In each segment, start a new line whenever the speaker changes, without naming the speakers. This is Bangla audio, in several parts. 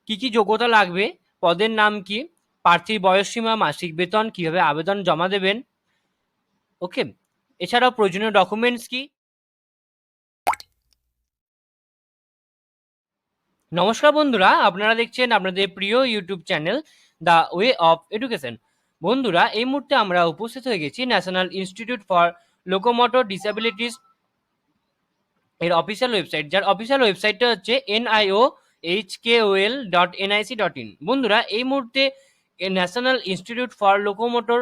কি যোগ্যতা লাগবে, পদের নাম কি, প্রার্থীর বয়সসীমা, মাসিক বেতন, কিভাবে আবেদন জমা দেবেন, ওকে। এছাড়াও প্রয়োজনীয় ডকুমেন্টস কি। নমস্কার বন্ধুরা, আপনারা দেখছেন আপনাদের প্রিয় YouTube channel the way of education. বন্ধুরা, এই মুহূর্তে আমরা উপস্থিত হয়ে গেছি national institute for locomotor disabilities এর অফিসিয়াল ওয়েবসাইট, যার অফিসিয়াল ওয়েবসাইটটা হচ্ছে NIOHKOL.nic.in। বন্ধুরা, এই মুহূর্তে national institute for locomotor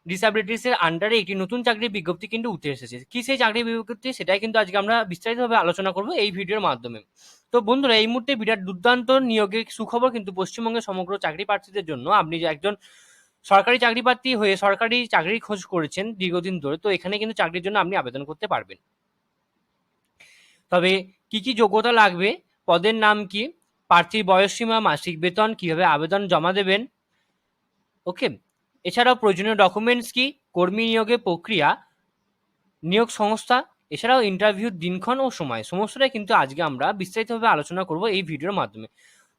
disabilities এর আন্ডারে একটি নতুন চাকরির বিজ্ঞপ্তি কিন্তু উঠে এসেছে। কি সেই চাকরির বিজ্ঞপ্তি, সেটাই কিন্তু আজকে আমরা বিস্তারিতভাবে আলোচনা করব এই ভিডিওর মাধ্যমে। তো বন্ধুরা, এই মুহূর্তে বিরাট দুর্দান্ত নিয়োগের সুখবর কিন্তু পশ্চিমবঙ্গের সমগ্র চাকরি প্রার্থীদের জন্য। আপনি যে একজন সরকারি চাকরি প্রার্থী হয়ে সরকারি চাকরির খোঁজ করেছেন দীর্ঘদিন ধরে, তো এখানে কিন্তু চাকরির জন্য আপনি আবেদন করতে পারবেন। তবে কি যোগ্যতা লাগবে, পদের নাম কি, প্রার্থীর বয়সসীমা, মাসিক বেতন, কিভাবে আবেদন জমা দেবেন, ওকে। এছাড়াও প্রয়োজনীয় ডকুমেন্টস কি, কর্মী নিয়োগের প্রক্রিয়া, নিয়োগ সংস্থা, এছাড়াও ইন্টারভিউর দিনক্ষণ ও সময়, সমস্তটাই কিন্তু আজকে আমরা বিস্তারিতভাবে আলোচনা করব এই ভিডিওর মাধ্যমে।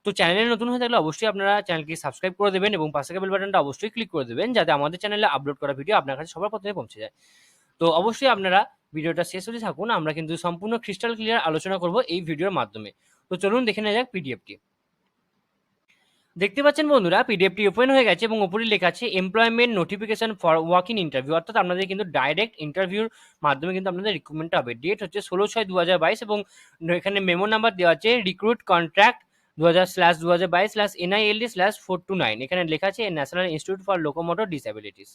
তো চ্যানেলে নতুন হয়ে থাকলে অবশ্যই আপনারা চ্যানেলকে সাবস্ক্রাইব করে দেবেন এবং পাশে বেল বাটনটা অবশ্যই ক্লিক করে দেবেন, যাতে আমাদের চ্যানেলে আপলোড করা ভিডিও আপনার কাছে সবার প্রথমে পৌঁছে যায়। তো অবশ্যই আপনারা ভিডিওটা শেষ হতে থাকুন, আমরা কিন্তু সম্পূর্ণ ক্রিস্টাল ক্লিয়ার আলোচনা করব এই ভিডিওর মাধ্যমে। তো চলুন দেখে নেওয়া যাক পিডিএফটি। দেখতে পাচ্ছেন বন্ধুরা, পিডিএফটি ওপেন হয়ে গেছে এবং উপরে লেখা আছে employment notification for walk in interview, অর্থাৎ আপনাদের কিন্তু ডাইরেক্ট ইন্টারভিউর মাধ্যমে কিন্তু আপনাদের রিক্রুটমেন্ট হবে। ডেট হচ্ছে 16/6/2022 এবং এখানে মেমো নাম্বার দেওয়া আছে রিক্রুট কন্ট্রাক্ট 2000/2022/NILD/429। এখানে লেখা আছে national institute for locomotor disabilities.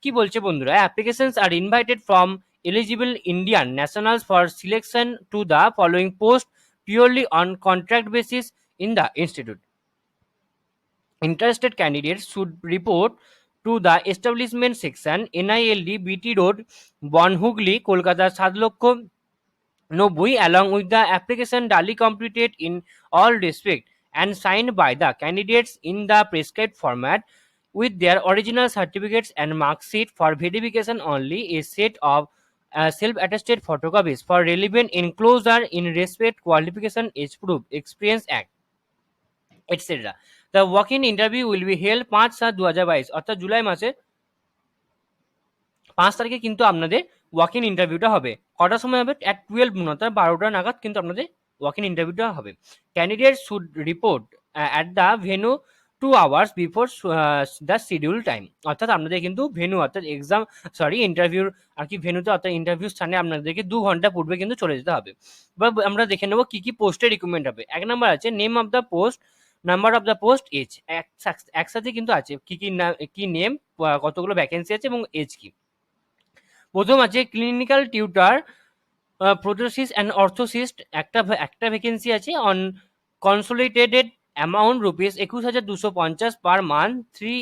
কি বলছে বন্ধুরা, applications are invited from eligible Indian nationals for selection to the following post purely on contract basis in the institute. Interested candidates should report to the establishment section, NILD, BT Road, Bonhugli, Kolkata 7,90,000, along with the application duly completed in all respect and signed by the candidates in the prescribed format with their original certificates and mark sheet for verification only. A set of self-attested photocopies for relevant enclosure in respect qualification, age proof, experience act, etc. The walk-in interview will be held 5/7/2022, অর্থাৎ জুলাই মাসের 5 তারিখে কিন্তু আপনাদের ওয়াক ইন ইন্টারভিউটা হবে। কটার সময় হবে? at 12 noon, অর্থাৎ 12টা নাগাদ কিন্তু আপনাদের ওয়াক ইন ইন্টারভিউটা হবে। Candidate should report at the venue 2 hours before the schedule time, অর্থাৎ আপনাদের কিন্তু ভেনু অর্থাৎ ইন্টারভিউর আর কি ভেনুতে অর্থাৎ ইন্টারভিউ স্থানে আপনাদেরকে 2 ঘন্টা পূর্বে কিন্তু চলে যেতে হবে। এবার আমরা দেখে নেবো কি পোস্টের রিক্রুটমেন্ট হবে। 1 নম্বর আছে name of the post, number of the post, age. একসাথে কিন্তু আছে কি নেম, কতগুলো ভ্যাকেন্সি আছে এবং এজ কি। প্রথম আছে ক্লিনিক্যাল টিউটার প্রোথোসিস অ্যান্ড অর্থোসিস্ট, একটা ভ্যাকেন্সি আছে on consolidated amount rupees 21,250 per month, 3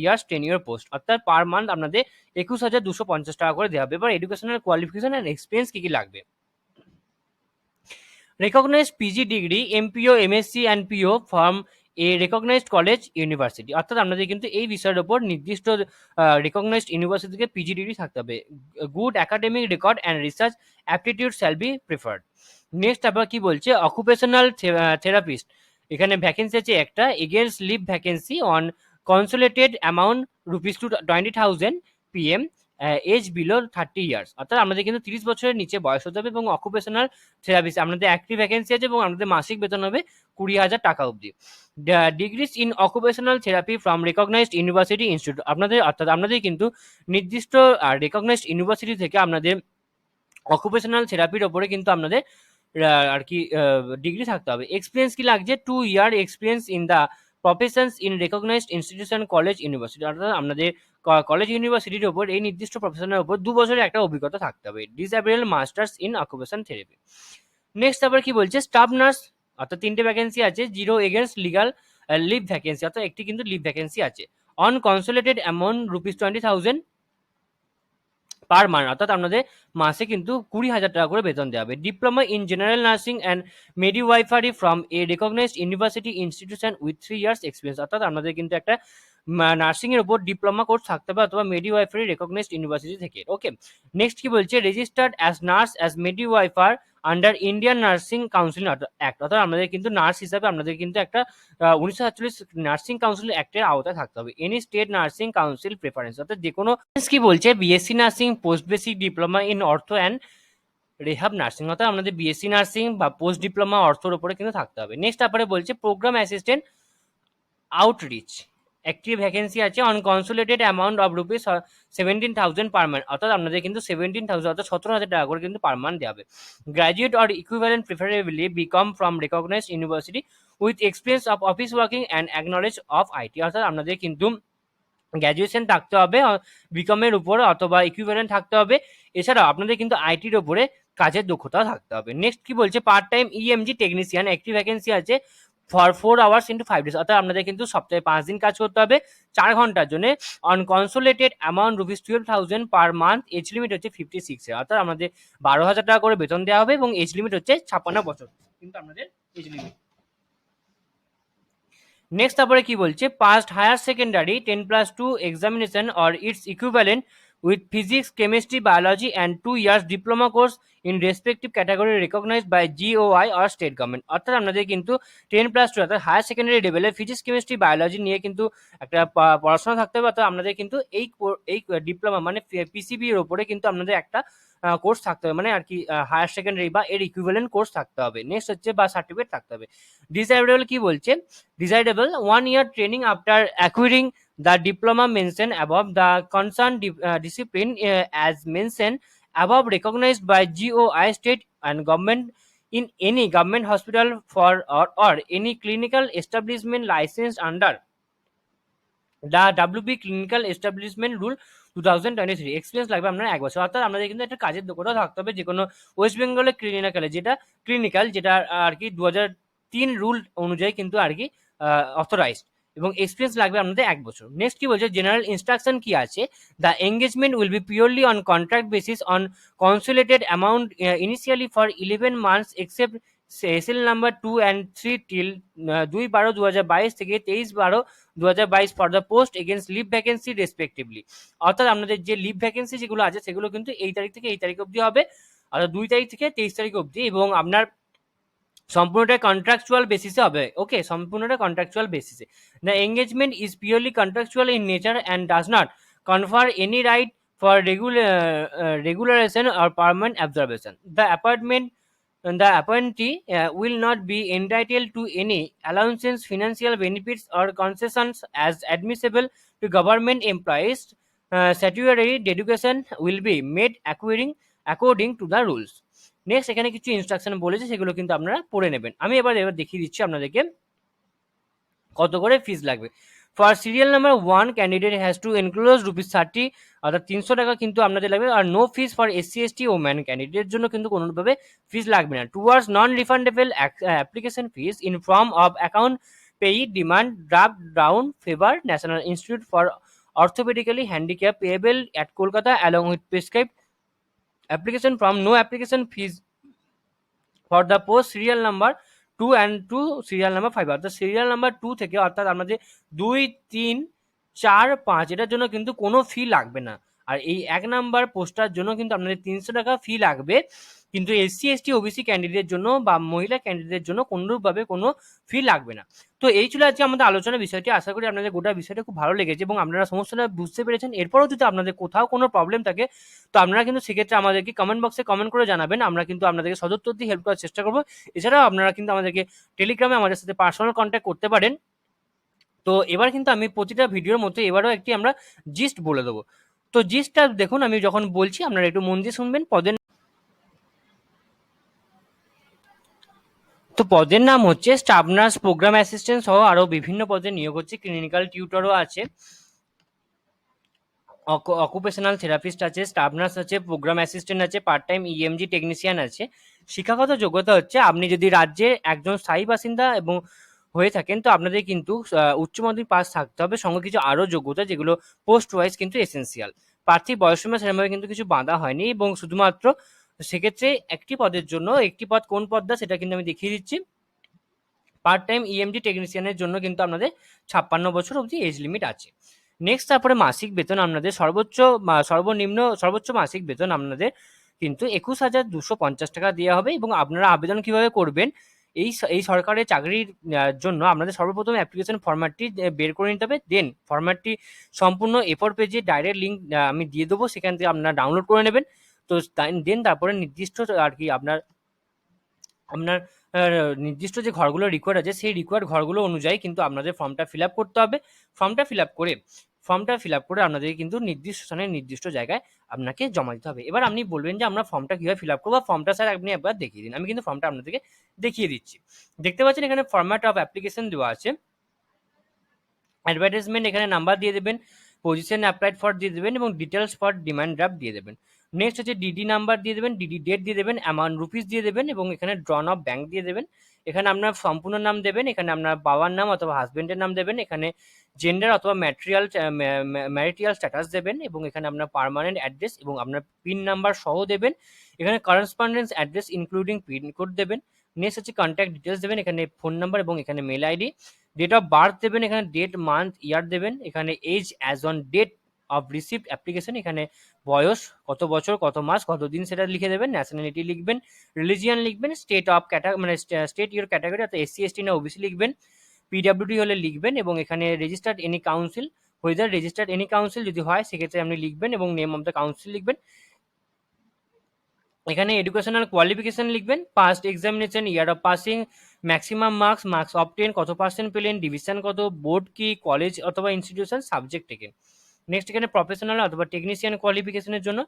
years tenure post, অর্থাৎ পার মান্থ আপনাদের 21,250 টাকা করে দেওয়া হবে। এবার এডুকেশনাল কোয়ালিফিকেশন অ্যান্ড এক্সপিরিয়েন্স কি লাগবে। recognized PG degree, MPO, MSc and PO from a recognized college university, অর্থাৎ আপনাদের কিন্তু এই বিষয়ের উপর নির্দিষ্ট recognized ইউনিভার্সিটি থেকে পিজি ডিগ্রি থাকতে হবে। Good academic record and research aptitude shall be preferred. Next আবার কি বলছে, অকুপেশনাল থেরাপিস্ট, এখানে ভ্যাকেন্সি আছে একটা, against leave vacancy on consolidated amount rupees 20,000 PM, age below 30 years, অর্থাৎ আমাদের কিন্তু 30 বছরের নিচে বয়স হতে হবে। এবং অকুপেশনাল থেরাপিস্ট আপনাদের একটি ভ্যাকেন্সি আছে এবং আমাদের মাসিক বেতন হবে 20,000 টাকা অবধি। Degrees in occupational therapy from recognized university institute, অর্থাৎ আপনাদের কিন্তু নির্দিষ্ট রেকগনাইজড ইউনিভার্সিটি থেকে আপনাদের অকুপেশনাল থেরাপির ওপরে কিন্তু আপনাদের আর কি ডিগ্রি থাকতে হবে। এক্সপিরিয়েন্স কি লাগছে, 2 year experience in the professions in recognised institution college university, অর্থাৎ আপনাদের কলেজ ইউনিভার্সিটির ওপর এই নির্দিষ্ট প্রফেশনের ওপর 2 বছরের একটা অভিজ্ঞতা থাকতে হবে। Disable masters in occupation therapy. Next আবার কি বলছে, স্টাফ নার্স, অর্থাৎ 3টে ভ্যাকেন্সি আছে। 0 এগেন্স্ট লিগাল লিভ ভ্যাকেন্সি, অর্থাৎ একটি কিন্তু লিভ ভ্যাকেন্সি আছে। On consolidated amount rupees 20,000 per month, অর্থাৎ আপনাদের মাসে কিন্তু 20,000 টাকা করে বেতন দেওয়া হবে। Diploma in general nursing and midwifery from a recognized university institution with 3 years experience, অর্থাৎ আপনাদের কিন্তু একটা নার্সিং এর উপর ডিপ্লোমা কোর্স থাকতে হবে অথবা মিডওয়াইফারি রেকগনাইজড ইউনিভার্সিটি থেকে। ওকে, নেক্সট কি বলছে, registered as nurse as midwifery under Indian Nursing Council Act, অর্থাৎ আমাদের কিন্তু নার্স হিসাবে আমাদের কিন্তু একটা 1947 নার্সিং কাউন্সিল অ্যাক্টের আওতায় থাকতে হবে। Any state nursing council preference, অর্থাৎ যে কোনো কি বলছে BSc nursing, post basic diploma in ortho and rehab nursing, অর্থাৎ আমাদের বিএসসি নার্সিং বা পোস্ট ডিপ্লোমা অর্থর উপরে কিন্তু থাকতে হবে। নেক্সট তারপরে বলছে প্রোগ্রাম অ্যাসিস্ট্যান্ট আউটরিচ, একটি ভ্যাকেন্সি আছে on consolidated amount of rupees 17,000 per month, অর্থাৎ আপনাদের কিন্তু 17,000 অর্থাৎ 17,000 টাকা করে কিন্তু পার মান্থ দেওয়া হবে। Graduate or equivalent preferably BCom from recognized university with experience of office working and acknowledge of IT, অর্থাৎ আপনাদের কিন্তু গ্র্যাজুয়েশন থাকতে হবে বিকমের উপরে অথবা ইকুইভ্যালেন্ট থাকতে হবে, এছাড়াও আপনাদের কিন্তু আইটির উপরে কাজের দক্ষতাও থাকতে হবে। নেক্সট কি বলছে পার্ট টাইম ইএমজি টেকনিশিয়ান, একটি ভ্যাকেন্সি আছে ফর 4 আওয়ার্স ইন্টু 5 ডেজ, অর্থাৎ আপনাদের কিন্তু সপ্তাহে 5 দিন কাজ করতে হবে 4 ঘন্টার জন্য on consolidated amount rupees 12,000 per month, age limit হচ্ছে 56 এর, অর্থাৎ আমাদের 12,000 টাকা করে বেতন দেওয়া হবে এবং এজ লিমিট হচ্ছে 56 বছর কিন্তু আপনাদের এজ লিমিট। নেক্সট তারপরে কি বলছে passed higher secondary 10+2 examination or its equivalent with physics chemistry biology and 2 years diploma course in respective category recognized by GOI or state government, অর্থাৎ আপনাদের কিন্তু 10+2 অর্থাৎ হায়ার সেকেন্ডারি লেভেলে ফিজিক্স কেমিস্ট্রি বায়োলজি নিয়ে কিন্তু একটা পড়াশোনা থাকতে হবে, অর্থাৎ আপনাদের কিন্তু এই ডিপ্লোমা মানে পিসিবি এর উপরে কিন্তু আপনাদের একটা কোর্স থাকতে হবে, মানে আর কি হায়ার সেকেন্ডারি বা এর ইকুইভ্যালেন্ট কোর্স থাকতে হবে। নেক্সট হচ্ছে বা সার্টিফিকেট থাকতে হবে। ডিসাইডেবল কি বলছে desirable 1 year training after acquiring the diploma mentioned above, the concerned discipline as mentioned above recognized by GOI state and government in any government hospital for or any clinical establishment licensed under the WB Clinical Establishment Rule 2023, experience লাগবে আপনার 1 বছর, অর্থাৎ আপনাদের কিন্তু একটা কাজের দক্ষতা থাকতে হবে যে কোনো ওয়েস্ট বেঙ্গলের ক্লিনিক্যাল যেটা আর কি 2003 রুল অনুযায়ী কিন্তু আর কি অথরাইজড, এবং এক্সপিরিয়েন্স লাগবে আপনাদের 1 বছর। নেক্সট কি বলছে জেনারেল ইনস্ট্রাকশন কি আছে, the engagement will be purely on contract basis on consolidated amount initially for 11 months except SL number 2 and 3 till 2/12/2022 থেকে 23/12/2022 for the post against leave vacancy respectively, অর্থাৎ আপনাদের যে লিভ ভ্যাকেন্সি যেগুলো আছে সেগুলো কিন্তু এই তারিখ থেকে এই তারিখ অবধি হবে, অর্থাৎ 2 তারিখ থেকে 23 তারিখ অবধি, এবং আপনার সম্পূর্ণটা কন্ট্রাকচুয়াল বেসিসে হবে। ওকে, সম্পূর্ণটা কন্ট্রাকচুয়াল বেসিসে। The engagement is purely contractual in nature and does not confer any right for regularisation or permanent observation. The appointee will not be entitled to any allowances, financial benefits, or concessions as admissible to government employees. Statutory deduction will be made according to the rules. Next এখানে কিছু ইনস্ট্রাকশন বলেছে সেগুলো কিন্তু আপনারা পড়ে নেবেন। আমি এবার দেখিয়ে দিচ্ছি আপনাদেরকে কত করে ফিস লাগবে। For serial number 1 candidate has to enclose ₹30, অর্থাৎ 300 টাকা কিন্তু আপনাদের লাগবে, আর no fees for SC ST woman ক্যান্ডিডেটের জন্য কিন্তু কোনোভাবে ফিস লাগবে না। Towards non refundable application fees in form of account payee demand draft drawn favour national institute for orthopaedically handicapped payable at Kolkata along with prescribed application from no application fees for the post serial number 2 and to serial number 5, অর্থাৎ সিরিয়াল নাম্বার 2 থেকে অর্থাৎ আমাদের 2, 3, 4, 5 এটার জন্য কিন্তু কোনো ফি লাগবে না, আর এই 1 নাম্বার পোস্টার জন্য কিন্তু আপনাদের 300 টাকা ফি লাগবে, কিন্তু এসসি এসটি ওবিসি ক্যান্ডিডেটের জন্য বা মহিলা ক্যান্ডিডেটের জন্য কোনোভাবে কোনো ফি লাগবে না। তো এই ছিল আজকে আমাদের আলোচনার বিষয়টি। আশা করি আপনাদের গোটা বিষয়টা খুব ভালো লেগেছে এবং আপনারা সমস্যাটা বুঝতে পেরেছেন। এরপরও যদি আপনাদের কোথাও কোনো প্রবলেম থাকে তো আপনারা কিন্তু সেক্ষেত্রে আমাদেরকে কমেন্ট বক্সে কমেন্ট করে জানাবেন, আমরা কিন্তু আপনাদেরকে সদুত্তর দিয়ে হেল্প করার চেষ্টা করবো। এছাড়াও আপনারা কিন্তু আমাদেরকে টেলিগ্রামে আমাদের সাথে পার্সোনাল কন্ট্যাক্ট করতে পারেন। তো এবার কিন্তু আমি প্রতিটা ভিডিওর মধ্যে এবারও একটি আমরা জিস্ট বলে দেবো। তো জিস্টটা দেখুন, আমি যখন বলছি আপনারা একটু মন দিয়ে শুনবেন। পদের নাম হচ্ছে স্টাফ নার্স, প্রোগ্রাম অ্যাসিস্ট্যান্ট সহ আরো বিভিন্ন পদে নিয়োগ হচ্ছে। ক্লিনিক্যাল টিউটরও আছে, অকুপেশনাল থেরাপিস্ট আছে, স্টাফ নার্স আছে, প্রোগ্রাম অ্যাসিস্ট্যান্ট আছে, পার্ট টাইম ইএমজি টেকনিশিয়ান আছে। শিক্ষাগত যোগ্যতা হচ্ছে আপনি যদি রাজ্যের একজন স্থায়ী বাসিন্দা এবং হয়ে থাকেন তো আপনাদের কিন্তু উচ্চ মাধ্যমিক পাস থাকতে হবে, সঙ্গে কিছু আরো যোগ্যতা যেগুলো পোস্ট ওয়াইজ কিন্তু এসেন্সিয়াল। প্রার্থী বয়সসীমা সেরকমভাবে কিন্তু কিছু বাঁধা হয়নি, এবং শুধুমাত্র সেক্ষেত্রে একটি পদের জন্য, একটি পদ কোন পদটা সেটা কিন্তু আমি দেখিয়ে দিচ্ছি। পার্ট টাইম ইএমজি টেকনিশিয়ানের জন্য কিন্তু আপনাদের 56 বছর অবধি এজ লিমিট আছে। নেক্সট তারপরে মাসিক বেতন আপনাদের সর্বোচ্চ মাসিক বেতন আপনাদের কিন্তু 21,250 টাকা দেওয়া হবে। এবং আপনারা আবেদন কিভাবে করবেন, এই সরকারের চাকরির জন্য আপনাদের সর্বপ্রথম অ্যাপ্লিকেশন ফরম্যাটটি বের করে নিতে হবে। দেন ফরম্যাটটি সম্পূর্ণ A4 পেজে ডাইরেক্ট লিঙ্ক আমি দিয়ে দেবো, সেখান থেকে আপনারা ডাউনলোড করে নেবেন। তো দেন তারপরে নির্দিষ্ট আর কি আপনার নির্দিষ্ট যে ঘরগুলো রিকোয়ার্ড আছে সেই রিকোয়ার্ড ঘরগুলো অনুযায়ী কিন্তু আপনাদের ফর্মটা ফিল আপ করতে হবে। ফর্মটা ফিল আপ করে আপনাদেরকে কিন্তু নির্দিষ্ট স্থানে নির্দিষ্ট জায়গায় আপনাকে জমা দিতে হবে। এবার আপনি বলবেন যে আমরা ফর্মটা কীভাবে ফিল আপ করবো, ফর্মটা স্যার আপনি একবার দেখিয়ে দিন। আমি কিন্তু ফর্মটা আপনাদেরকে দেখিয়ে দিচ্ছি। দেখতে পাচ্ছেন এখানে ফরম্যাট অফ অ্যাপ্লিকেশন দেওয়া আছে, অ্যাডভার্টাইজমেন্ট এখানে নাম্বার দিয়ে দেবেন, পজিশন অ্যাপ্লাইড ফর দিয়ে দেবেন এবং ডিটেলস ফর ডিমান্ড ড্রাফট দিয়ে দেবেন। নেক্সট হচ্ছে ডিডি নাম্বার দিয়ে দেবেন, ডিডি ডেট দিয়ে দেবেন, অ্যামাউন্ট রুপিস দিয়ে দেবেন এবং এখানে ড্রন অফ ব্যাংক দিয়ে দেবেন। এখানে আপনার সম্পূর্ণ নাম দেবেন, এখানে আপনার বাবার নাম অথবা হাজবেন্ডের নাম দেবেন, এখানে জেন্ডার অথবা ম্যারিটাল স্ট্যাটাস দেবেন এবং এখানে আপনার পার্মানেন্ট অ্যাড্রেস এবং আপনার পিন নাম্বার সহ দেবেন। এখানে করেসপন্ডেন্স অ্যাড্রেস ইনক্লুডিং পিনকোড দেবেন। নেক্সট হচ্ছে কন্ট্যাক্ট ডিটেলস দেবেন, এখানে ফোন নাম্বার এবং এখানে mail ID. Date of birth দেবেন, এখানে ডেট মান্থ ইয়ার দেবেন। এখানে age as on date of received application, এখানে বয়স কত বছর কত মাস কত দিন সেটা লিখে দেবেন। ন্যাশনালিটি লিখবেন, রিলিজিয়ান লিখবেন, state of state your category অর্থাৎ SC ST না OBC লিখবেন, PWD হলে লিখবেন এবং এখানে registered any council, whether registered any council যদি হয় সেক্ষেত্রে আপনি লিখবেন এবং নেম অফ দ্য কাউন্সিল লিখবেন। এখানে এডুকেশনাল কোয়ালিফিকেশন লিখবেন, past examination, year of passing, maximum marks obtain, কত পার্সেন্ট পেলেন, ডিভিশন কত, বোর্ড কি, কলেজ অথবা ইনস্টিটিউশন, সাবজেক্ট থেকে। নেক্সট এখানে প্রফেশনাল অথবা টেকনিশিয়ান কোয়ালিফিকেশনের জন্য,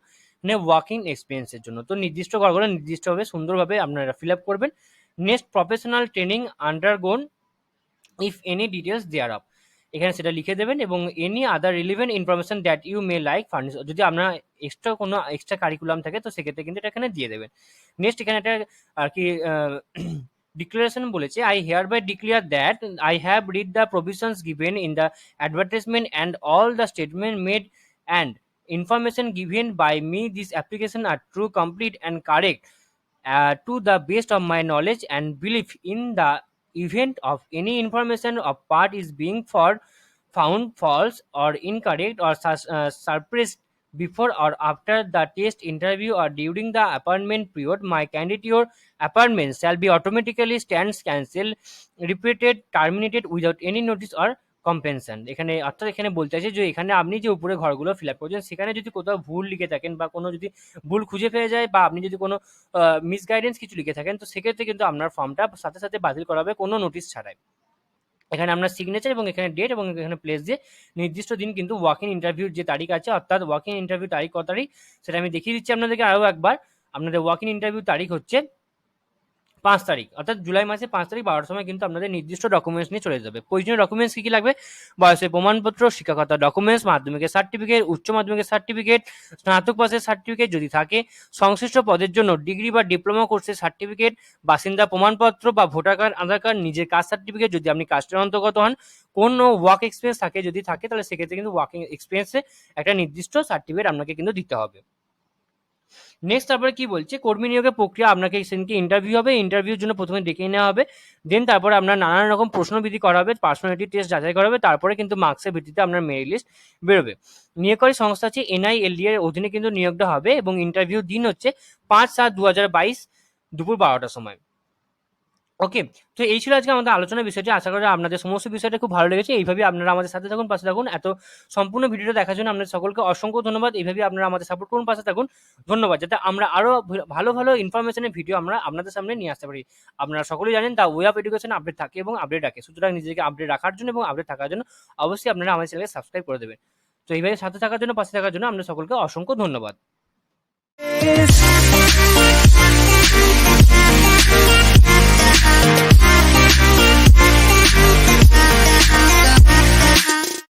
মানে ওয়ার্কিং এক্সপিরিয়েন্সের জন্য। তো নির্দিষ্ট ঘরগুলো নির্দিষ্টভাবে সুন্দরভাবে আপনারা ফিল আপ করবেন। Next professional training undergone if any details thereof, এখানে সেটা লিখে দেবেন এবং any other relevant information that you may like furnish, যদি আপনার কোনো এক্সট্রা কারিকুলাম থাকে তো সেক্ষেত্রে কিন্তু এটা এখানে দিয়ে দেবেন। নেক্সট এখানে একটা আর কি ডিক্লারেশন বলেছে, I hereby declare that I have read the provisions given in the advertisement and all the statement made and information given by me this application are true, complete and correct to the best of my knowledge and belief. In the event of any information of part is being found false or incorrect or suppressed before or after the test interview or during the appointment period, my candidature appointment shall be automatically stands cancelled, repeated, terminated without any notice or compensation. এখানে অর্থাৎ এখানে বলতে আছে যে এখানে আপনি যে উপরে ঘরগুলো ফিল আপ করছেন সেখানে যদি কোথাও ভুল লিখে থাকেন বা কোনো যদি ভুল খুঁজে পেয়ে যায় বা আপনি যদি কোনো মিসগাইডেন্স কিছু লিখে থাকেন তো সেক্ষেত্রে কিন্তু আপনার ফর্মটা সাথে সাথে বাতিল করা হবে কোনো নোটিশ ছাড়াই। এখানে আপনার সিগনেচার এবং এখানে ডেট এবং এখানে প্লেস দিয়ে নির্দিষ্ট দিন কিন্তু ওয়াক ইন ইন্টারভিউর যে তারিখ আছে, অর্থাৎ ওয়াক ইন ইন্টারভিউ তারিখ কত তারিখ সেটা আমি দেখিয়ে দিচ্ছি আপনাদেরকে আরও একবার। আপনাদের ওয়াক ইন ইন্টারভিউ তারিখ হচ্ছে 5 তারিখ, অর্থাৎ জুলাই মাসে 5 তারিখ 12টার সময় কিন্তু আপনাদের নির্দিষ্ট ডকুমেন্টস নিয়ে চলে যাবে। প্রয়োজনীয় ডকুমেন্টস কী কী লাগবে, বয়সের প্রমাণপত্র, শিক্ষাগত ডকুমেন্টস, মাধ্যমিকের সার্টিফিকেট, উচ্চ মাধ্যমিকের সার্টিফিকেট, স্নাতক পাসের সার্টিফিকেট যদি থাকে, সংশ্লিষ্ট পদের জন্য ডিগ্রি বা ডিপ্লোমা কোর্সের সার্টিফিকেট, বাসিন্দা প্রমাণপত্র বা ভোটার কার্ড, আধার কার্ড, নিজের কাস্ট সার্টিফিকেট যদি আপনি কাস্টের অন্তর্গত হন, কোনো ওয়ার্ক এক্সপিরিয়েন্স থাকে যদি থাকে তাহলে সেক্ষেত্রে কিন্তু ওয়ার্কিং এক্সপিরিয়েন্সে একটা নির্দিষ্ট সার্টিফিকেট আপনাকে কিন্তু দিতে হবে। নেক্সট তারপরে কি বলছে, কর্মী নিয়োগের প্রক্রিয়া, আপনাকে সেদিনকে ইন্টারভিউ হবে, ইন্টারভিউর জন্য প্রথমে ডেকে নেওয়া হবে, দেন তারপরে আপনার নানান রকম প্রশ্নবিধি করা হবে, পার্সোনালিটি টেস্ট যাচাই করা হবে, তারপরে কিন্তু মার্কসের ভিত্তিতে আপনার মেরিট লিস্ট বেরোবে। নিয়োগকারী সংস্থা হচ্ছে NILD এর অধীনে কিন্তু নিয়োগটা হবে এবং ইন্টারভিউ দিন হচ্ছে 5/7/2022 দুপুর 12টার সময়। ওকে, তো এই ছিল আজকে আমাদের আলোচনার বিষয়টি। আশা করি আপনাদের সমস্ত বিষয়টা খুব ভালো লেগেছে। এইভাবে আপনারা আমাদের সাথে থাকুন, পাশে থাকুন। এত সম্পূর্ণ ভিডিওটা দেখার জন্য আপনাদের সকলকে অসংখ্য ধন্যবাদ। এইভাবে আপনারা আমাদের সাপোর্ট করুন, পাশে থাকুন। ধন্যবাদ, যাতে আমরা আরও ভালো ভালো ইনফরমেশনের ভিডিও আমরা আপনাদের সামনে নিয়ে আসতে পারি। আপনারা সকলেই জানেন the way of education update থাকে এবং আপডেট রাখে, সুতরাং নিজেকে আপডেট রাখার জন্য এবং আপডেট থাকার জন্য অবশ্যই আপনারা আমাদের চ্যানেলকে সাবস্ক্রাইব করে দেবেন। তো এইভাবে সাথে থাকার জন্য, পাশে থাকার জন্য আপনাদের সকলকে অসংখ্য ধন্যবাদ।